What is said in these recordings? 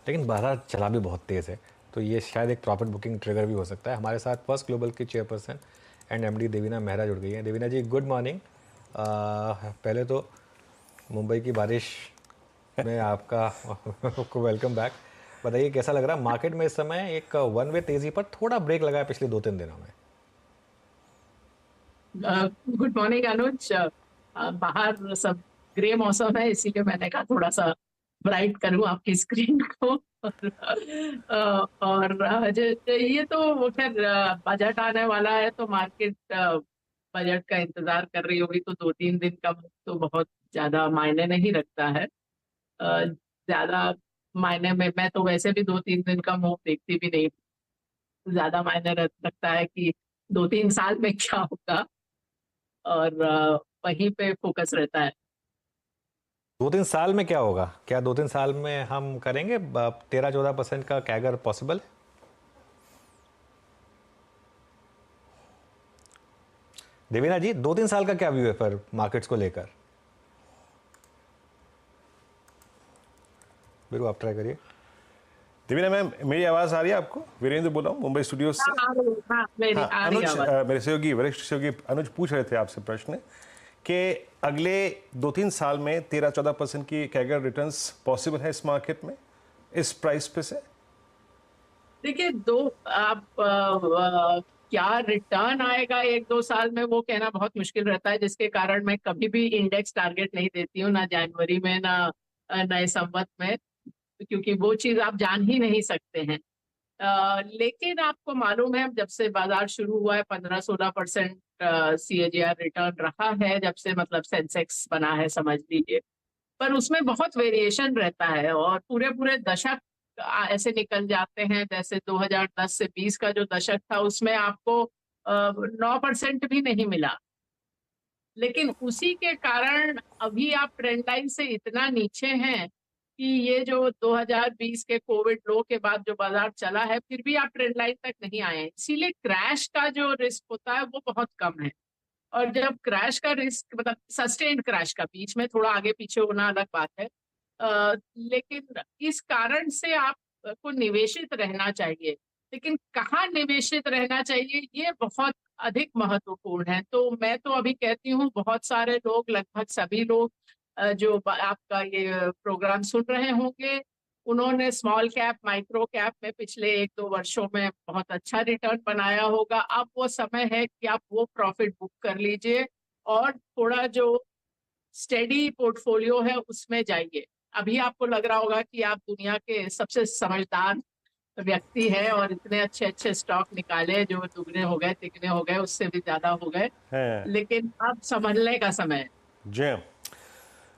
लेकिन बाजार चला भी बहुत तेज़ है, तो ये शायद एक प्रॉफिट बुकिंग ट्रिगर भी हो सकता है। हमारे साथ फर्स्ट ग्लोबल की chairperson and MD Devina Mehra जुड़ गई हैं। देवीना जी, गुड मॉर्निंग। पहले तो मुंबई की बारिश में आपका को वेलकम बैक। बताइए कैसा लग रहा है मार्केट में इस समय? एक वन वे तेज़ी पर थोड़ा ब्रेक लगा है पिछले 2-3 दिनों में। गुड मॉर्निंग अनुज। बाहर सब ग्रे मौसम है, इसीलिए मैंने कहा थोड़ा सा ब्राइट करूं आपकी स्क्रीन को। ये तो वो खैर बजट आने वाला है तो मार्केट बजट का इंतजार कर रही होगी, तो 2-3 दिन का move तो बहुत ज्यादा मायने नहीं रखता है। ज्यादा मायने में मैं तो वैसे भी 2-3 दिन का मूव देखती भी नहीं। ज्यादा मायने रखता है कि 2-3 साल में क्या होगा, और वहीं पे फोकस रहता है। 2-3 साल में क्या होगा? क्या 2-3 साल में हम करेंगे 13-14% का कैगर पॉसिबल? देवीना जी, 2-3 साल का क्या व्यू है पर मार्केट्स को लेकर? बिल्कुल, आप ट्राई करिए। देवीना मैम, मेरी आवाज़ आ रही है आपको? वीरेंद्र बोल रहा हूँ मुंबई स्टूडियोज हाँ से। हाँ, मेरी हाँ आ रही अनुज, आवाज। मेरे सहयोगी, वरिष्ठ सहयोगी अनुज पूछ रहे थे आपसे प्रश्न कि अगले 2-3 साल में 13-14% की कैगर रिटर्न्स पॉसिबल है इस मार्केट में, इस प्राइस पे से? देखिए, आप क्या रिटर्न आएगा 1-2 साल में वो कहना बहुत मुश्किल रहता है, जिसके कारण मैं कभी भी इंडेक्स टारगेट नहीं देती हूँ, ना जनवरी में ना नए संवत में, क्योंकि वो चीज आप जान ही नहीं सकते हैं। लेकिन आपको मालूम है, जब से बाजार शुरू हुआ है 15-16% CAGR रिटर्न रहा है, जब से मतलब सेंसेक्स बना है समझ लीजिए। पर उसमें बहुत वेरिएशन रहता है, और पूरे पूरे दशक ऐसे निकल जाते हैं। जैसे 2010 से 20 का जो दशक था, उसमें आपको 9% भी नहीं मिला। लेकिन उसी के कारण अभी आप ट्रेंड लाइन से इतना नीचे हैं कि ये जो 2020 के कोविड लो के बाद जो बाजार चला है, फिर भी आप ट्रेंड लाइन तक नहीं आए हैं। इसीलिए क्रैश का जो रिस्क होता है वो बहुत कम है। और जब क्रैश का रिस्क मतलब सस्टेन्ड क्रैश का, बीच में थोड़ा आगे पीछे होना अलग बात है। लेकिन इस कारण से आपको निवेशित रहना चाहिए। लेकिन कहाँ निवेशित रहना चाहिए ये बहुत अधिक महत्वपूर्ण है। तो मैं तो अभी कहती हूँ, बहुत सारे लोग, लगभग सभी लोग जो आपका ये प्रोग्राम सुन रहे होंगे, उन्होंने स्मॉल कैप माइक्रो कैप में पिछले 1-2 वर्षों में बहुत अच्छा रिटर्न बनाया होगा। अब वो समय है कि आप वो प्रॉफिट बुक कर लीजिए और थोड़ा जो स्टेडी पोर्टफोलियो है उसमें जाइए। अभी आपको लग रहा होगा कि आप दुनिया के सबसे समझदार व्यक्ति है और इतने अच्छे अच्छे स्टॉक निकाले जो दुगने हो गए, तिगने हो गए, उससे भी ज्यादा हो गए। हैं। लेकिन अब समझने का समय है। जी हाँ।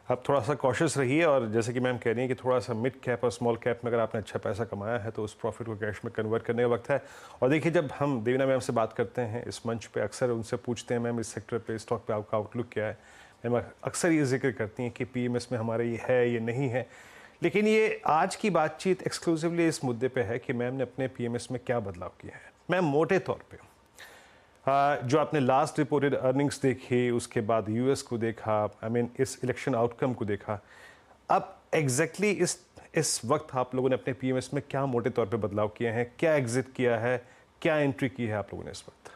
आप थोड़ा सा कॉशियस रहिए, और जैसे कि मैम कह रही हैं कि थोड़ा सा मिड कैप और स्मॉल कैप में अगर आपने अच्छा पैसा कमाया है तो उस प्रॉफिट को कैश में कन्वर्ट करने का वक्त है। और देखिए, जब हम देवीना मैम से बात करते हैं इस मंच पे, अक्सर उनसे पूछते हैं मैम इस सेक्टर पे, स्टॉक पे आपका आउटलुक क्या है। मैम अक्सर ये जिक्र करती हैं कि पीएमएस में हमारे ये है, ये नहीं है। लेकिन ये आज की बातचीत एक्सक्लूसिवली इस मुद्दे पे है कि मैम ने अपने पीएमएस में क्या बदलाव किया है। मैम, मोटे तौर पे जो आपने लास्ट रिपोर्टेड अर्निंग्स देखी, उसके बाद यूएस को देखा, आई मीन इस इलेक्शन आउटकम को देखा, अब एग्जैक्टली इस वक्त आप लोगों ने अपने पीएमएस में क्या मोटे तौर पे बदलाव किए हैं, क्या एग्जिट किया है, क्या एंट्री की है आप लोगों ने इस वक्त?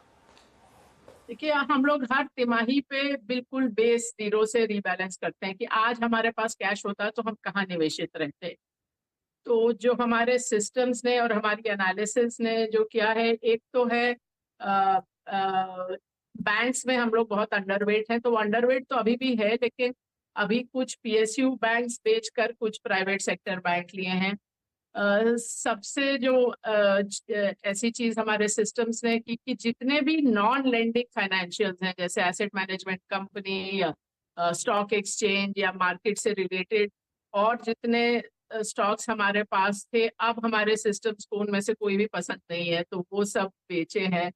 देखिए, हम लोग हर तिमाही पे बिल्कुल बेस जीरो से रीबैलेंस करते हैं कि आज हमारे पास कैश होता तो हम कहाँ निवेशित रहते। तो जो हमारे सिस्टम्स ने और हमारी एनालिसिस ने जो किया है, एक तो है बैंक्स में हम लोग बहुत अंडरवेट हैं, तो अंडरवेट तो अभी भी है, लेकिन अभी कुछ PSU बैंक्स बेचकर कुछ प्राइवेट सेक्टर बैंक लिए हैं। सबसे जो ऐसी चीज हमारे सिस्टम्स ने की कि जितने भी नॉन लेंडिंग फाइनेंशियल्स हैं, जैसे एसेट मैनेजमेंट कंपनी या स्टॉक एक्सचेंज या मार्केट से रिलेटेड, और जितने स्टॉक्स हमारे पास थे, अब हमारे सिस्टम्स को उनमें से कोई भी पसंद नहीं है, तो वो सब बेचे हैं।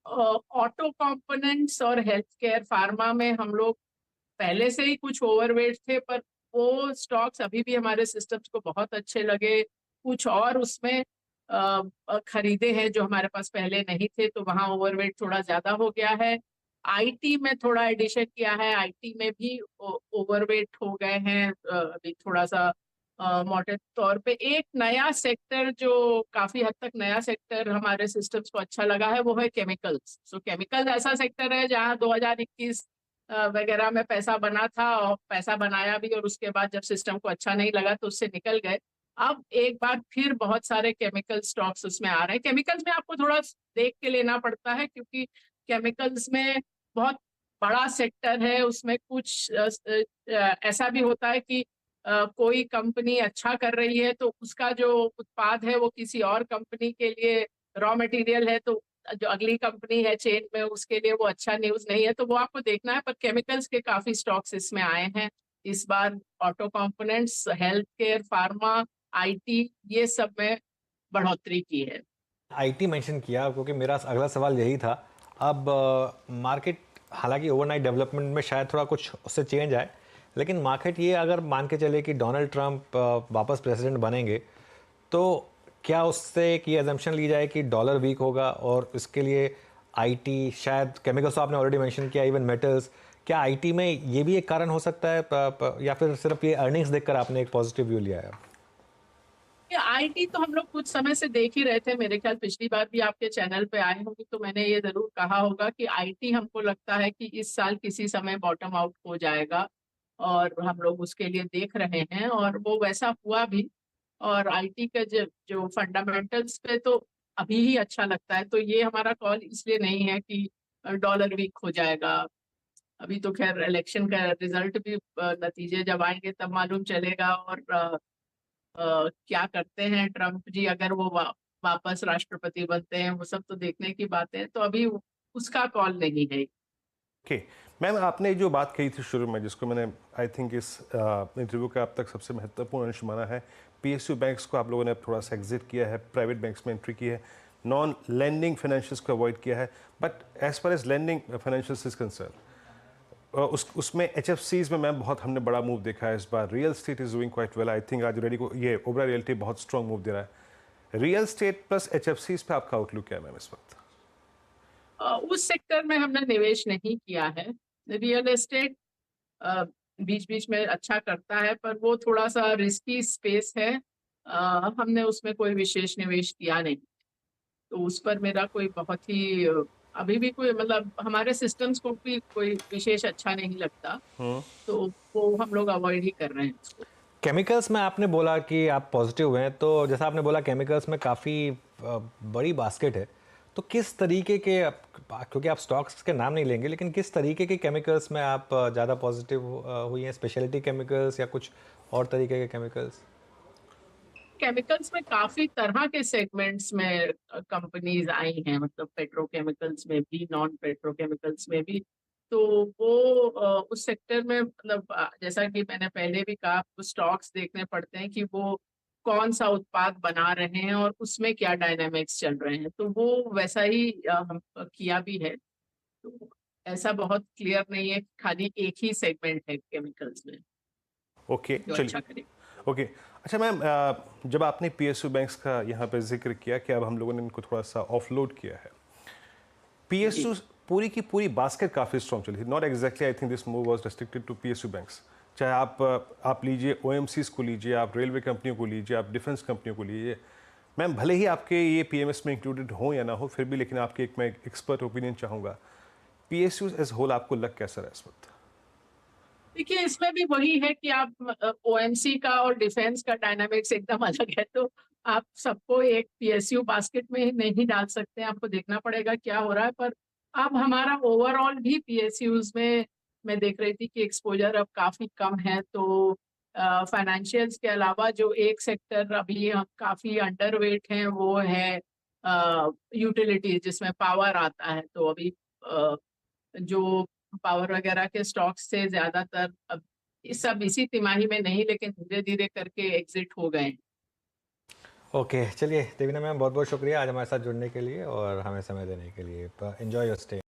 ऑटो कंपोनेंट्स और हेल्थ केयर फार्मा में हम लोग पहले से ही कुछ ओवरवेट थे, पर वो स्टॉक्स अभी भी हमारे सिस्टम्स को बहुत अच्छे लगे। कुछ और उसमें खरीदे हैं जो हमारे पास पहले नहीं थे, तो वहाँ ओवरवेट थोड़ा ज्यादा हो गया है। आईटी में थोड़ा एडिशन किया है, आईटी में भी ओवरवेट हो गए हैं। अभी थोड़ा सा मोटे तौर पे एक नया सेक्टर जो काफी हद तक नया सेक्टर हमारे सिस्टम्स को अच्छा लगा है वो है केमिकल्स। सो केमिकल्स ऐसा सेक्टर है जहां 2021 वगैरह में पैसा बना था और पैसा बनाया भी, और उसके बाद जब सिस्टम को अच्छा नहीं लगा तो उससे निकल गए। अब एक बार फिर बहुत सारे केमिकल स्टॉक्स उसमें आ रहे हैं। केमिकल्स में आपको थोड़ा देख के लेना पड़ता है क्योंकि केमिकल्स में बहुत बड़ा सेक्टर है। उसमें कुछ ऐसा भी होता है कि कोई कंपनी अच्छा कर रही है तो उसका जो उत्पाद है वो किसी और कंपनी के लिए रॉ मटेरियल है, तो जो अगली कंपनी है चेन में उसके लिए वो अच्छा न्यूज नहीं है, तो वो आपको देखना है। पर केमिकल्स के काफी स्टॉक्स इसमें आए हैं इस बार। Auto components, health care, pharma, IT, ये सब में बढ़ोतरी की है। आईटी मेंशन किया क्योंकि मेरा अगला सवाल यही था। अब मार्केट हालांकि ओवरनाइट डेवलपमेंट में शायद थोड़ा कुछ उससे चेंज आए, लेकिन मार्केट ये अगर मान के चले कि डोनाल्ड ट्रंप वापस प्रेसिडेंट बनेंगे तो क्या उससे एक ये एजम्पशन ली जाए कि डॉलर वीक होगा और इसके लिए आईटी, शायद केमिकल्स तो आपने ऑलरेडी मेंशन किया, इवन मेटल्स, क्या आईटी में ये भी एक कारण हो सकता है या फिर सिर्फ ये अर्निंग्स देखकर आपने एक पॉजिटिव व्यू लिया है? आईटी तो हम लोग कुछ समय से देख ही रहे थे। मेरे ख्याल पिछली बार भी आपके चैनल पे आए होंगे तो मैंने ये जरूर कहा होगा कि आईटी हमको लगता है कि इस साल किसी समय बॉटम आउट हो जाएगा और हम लोग उसके लिए देख रहे हैं, और वो वैसा हुआ भी। और आईटी का जो फंडामेंटल्स पे तो अभी ही अच्छा लगता है। तो ये हमारा कॉल इसलिए नहीं है कि डॉलर वीक हो जाएगा। अभी तो खैर इलेक्शन का रिजल्ट भी नतीजे जब आएंगे तब मालूम चलेगा। और क्या करते हैं ट्रम्प जी, अगर वो वापस राष्ट्रपति बनते हैं, वो सब तो देखने की बात है। तो अभी उसका कॉल नहीं है। ओके मैम, आपने जो बात कही थी शुरू में, जिसको मैंने आई थिंक इस इंटरव्यू का अब तक सबसे महत्वपूर्ण अंश माना है, पीएसयू बैंक्स को आप लोगों ने अब थोड़ा सा एग्जिट किया है, प्राइवेट बैंक्स में एंट्री की है, नॉन लैंडिंग फाइनेंशियल्स को अवॉइड किया है। But as far as lending financials is concern, उसमें एचएफसीज में मैम बहुत हमने बड़ा मूव देखा है इस बार। Real estate is doing quite well. I think आज रेडी को ये ओबरा रियल्टी बहुत स्ट्रॉन्ग मूव दे रहा है। रियल एस्टेट प्लस एचएफसीज पे आपका आउटलुक क्या है मैम इस वक्त? उस सेक्टर में हमने निवेश नहीं किया है। रियल एस्टेट बीच बीच में अच्छा करता है पर वो थोड़ा सा रिस्की स्पेस है। हमने उसमें कोई विशेष निवेश किया नहीं, तो उस पर मेरा कोई बहुत ही अभी भी कोई मतलब हमारे सिस्टम्स को भी कोई विशेष अच्छा नहीं लगता, तो वो हम लोग अवॉइड ही कर रहे हैं उसको। केमिकल्स में आपने बोला कि आप पॉजिटिव हैं, तो जैसा आपने बोला केमिकल्स में काफ़ी बड़ी बास्केट है, तो किस तरीके के, क्योंकि आप स्टॉक्स के नाम नहीं लेंगे, लेकिन किस तरीके के केमिकल्स में आप ज़्यादा पॉजिटिव हुई हैं? स्पेशलिटी केमिकल्स या कुछ और तरीके के केमिकल्स? केमिकल्स में काफी तरह के सेगमेंट्स में कंपनीज आई हैं, मतलब पेट्रोकेमिकल्स में भी, नॉन पेट्रोकेमिकल्स में भी। तो वो उस सेक्टर में मतलब जैसा कि मैंने पहले भी कहा, स्टॉक्स देखने पड़ते हैं कि वो कौन सा उत्पाद बना रहे हैं और उसमें क्या डायनामिक्स चल रहे हैं। तो वो वैसा ही हम किया भी है। तो ऐसा बहुत क्लियर नहीं है कि खाली एक ही सेगमेंट है केमिकल्स में ओके जो चलिए। अच्छा करे। ओके अच्छा मैम, जब आपने पीएसयू बैंक्स का यहाँ पे जिक्र किया कि अब हम लोगों ने इनको थोड़ा सा ऑफलोड किया है, पीएसयू पूरी की पूरी बास्केट काफ़ी स्ट्रॉन्ग चली थी। Not exactly I think this move was restricted to PSU banks. चाहे आप लीजिए ओएमसीज को लीजिए, आप रेलवे कंपनियों को लीजिए, आप डिफेंस कंपनियों को लीजिए। मैम भले ही आपके ये पीएमएस में इंक्लूडेड हो या ना हो, फिर भी लेकिन आपके मैं एक एक्सपर्ट ओपिनियन चाहूँगा, पीएसयू एज होल आपको लग कैसा रहा इस वक्त? देखिए, इसमें भी वही है कि आप ओएमसी का और डिफेंस का डायनामिक्स एकदम अलग है, तो आप सबको एक पीएसयू बास्केट में ही नहीं डाल सकते हैं। आपको देखना पड़ेगा क्या हो रहा है। पर अब हमारा ओवरऑल भी पीएसयूज में मैं देख रही थी कि एक्सपोजर अब काफी कम है। तो फाइनेंशियल्स के अलावा जो एक सेक्टर अभी काफी अंडरवेट है वो है यूटिलिटीज, जिसमें पावर आता है। तो अभी जो पावर वगैरह के स्टॉक्स से ज्यादातर अब इस सब इसी तिमाही में नहीं, लेकिन धीरे धीरे करके एग्जिट हो गए। ओके चलिए देवीना मैम, बहुत बहुत शुक्रिया आज हमारे साथ जुड़ने के लिए और हमें समय देने के लिए। Enjoy your stay.